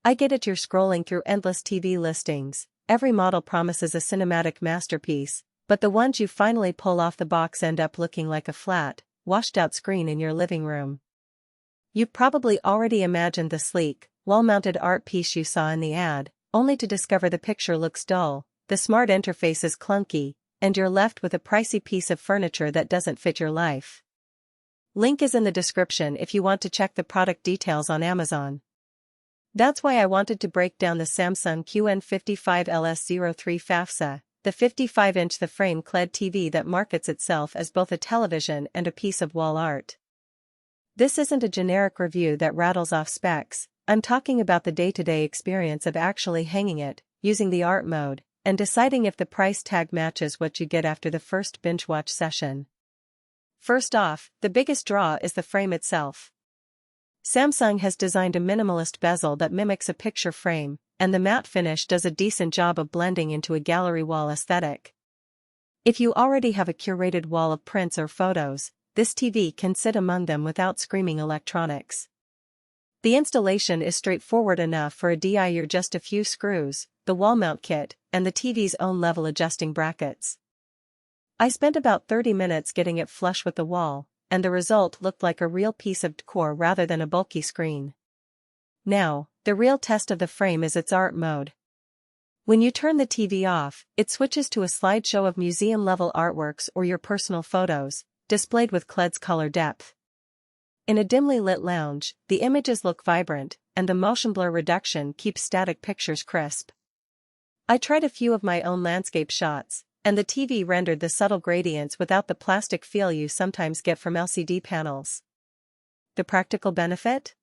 I get it, you're scrolling through endless TV listings. Every model promises a cinematic masterpiece, but the ones you finally pull off the box end up looking like a flat, washed-out screen in your living room. You've probably already imagined the sleek, wall-mounted art piece you saw in the ad, only to discover the picture looks dull, the smart interface is clunky, and you're left with a pricey piece of furniture that doesn't fit your life. Link is in the description if you want to check the product details on Amazon. That's why I wanted to break down the Samsung QN55LS03FAFXZA, the 55-inch the-frame QLED TV that markets itself as both a television and a piece of wall art. This isn't a generic review that rattles off specs. I'm talking about the day-to-day experience of actually hanging it, using the art mode, and deciding if the price tag matches what you get after the first binge-watch session. First off, the biggest draw is the frame itself. Samsung has designed a minimalist bezel that mimics a picture frame, and the matte finish does a decent job of blending into a gallery wall aesthetic. If you already have a curated wall of prints or photos, this TV can sit among them without screaming electronics. The installation is straightforward enough for a DIY. You're just a few screws, the wall mount kit, and the TV's own level adjusting brackets. I spent about 30 minutes getting it flush with the wall, and the result looked like a real piece of decor rather than a bulky screen. Now, the real test of the frame is its art mode. When you turn the TV off, it switches to a slideshow of museum-level artworks or your personal photos, displayed with QLED's color depth. In a dimly lit lounge, the images look vibrant, and the motion blur reduction keeps static pictures crisp. I tried a few of my own landscape shots, and the TV rendered the subtle gradients without the plastic feel you sometimes get from LCD panels. The practical benefit?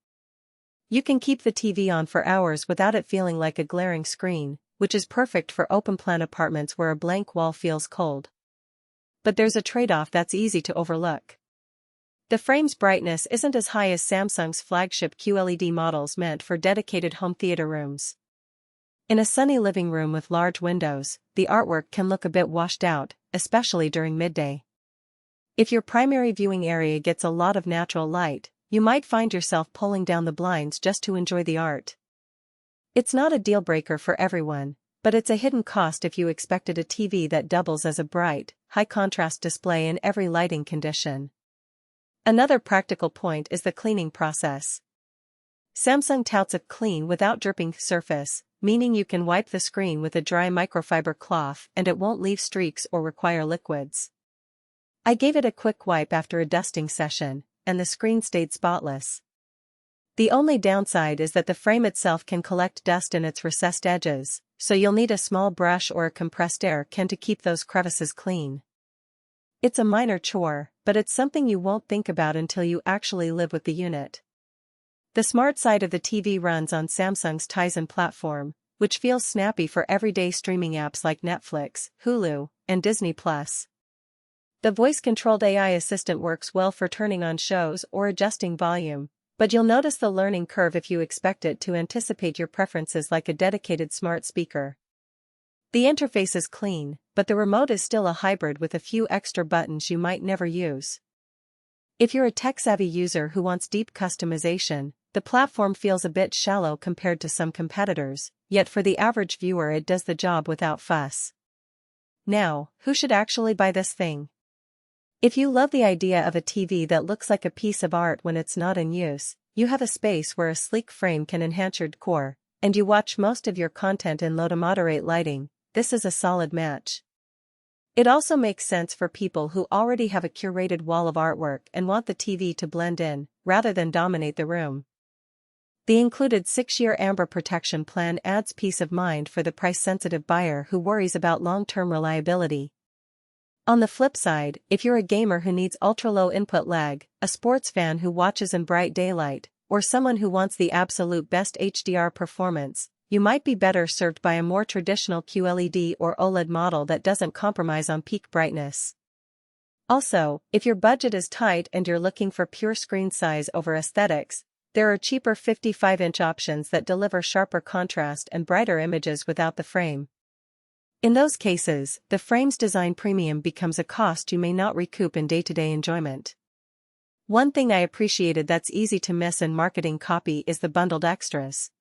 You can keep the TV on for hours without it feeling like a glaring screen, which is perfect for open-plan apartments where a blank wall feels cold. But there's a trade-off that's easy to overlook. The frame's brightness isn't as high as Samsung's flagship QLED models meant for dedicated home theater rooms. In a sunny living room with large windows, the artwork can look a bit washed out, especially during midday. If your primary viewing area gets a lot of natural light, you might find yourself pulling down the blinds just to enjoy the art. It's not a deal-breaker for everyone, but it's a hidden cost if you expected a TV that doubles as a bright, high-contrast display in every lighting condition. Another practical point is the cleaning process. Samsung touts a clean without dripping surface, meaning you can wipe the screen with a dry microfiber cloth and it won't leave streaks or require liquids. I gave it a quick wipe after a dusting session, and the screen stayed spotless. The only downside is that the frame itself can collect dust in its recessed edges, so you'll need a small brush or a compressed air can to keep those crevices clean. It's a minor chore, but it's something you won't think about until you actually live with the unit. The smart side of the TV runs on Samsung's Tizen platform, which feels snappy for everyday streaming apps like Netflix, Hulu, and Disney+. The voice-controlled AI assistant works well for turning on shows or adjusting volume, but you'll notice the learning curve if you expect it to anticipate your preferences like a dedicated smart speaker. The interface is clean, but the remote is still a hybrid with a few extra buttons you might never use. If you're a tech-savvy user who wants deep customization, the platform feels a bit shallow compared to some competitors, yet for the average viewer it does the job without fuss. Now, who should actually buy this thing? If you love the idea of a TV that looks like a piece of art when it's not in use, you have a space where a sleek frame can enhance your decor, and you watch most of your content in low to moderate lighting, this is a solid match. It also makes sense for people who already have a curated wall of artwork and want the TV to blend in, rather than dominate the room. The included 6-year Amber protection plan adds peace of mind for the price-sensitive buyer who worries about long-term reliability. On the flip side, if you're a gamer who needs ultra-low input lag, a sports fan who watches in bright daylight, or someone who wants the absolute best HDR performance, you might be better served by a more traditional QLED or OLED model that doesn't compromise on peak brightness. Also, if your budget is tight and you're looking for pure screen size over aesthetics, there are cheaper 55-inch options that deliver sharper contrast and brighter images without the frame. In those cases, the frame's design premium becomes a cost you may not recoup in day-to-day enjoyment. One thing I appreciated that's easy to miss in marketing copy is the bundled extras.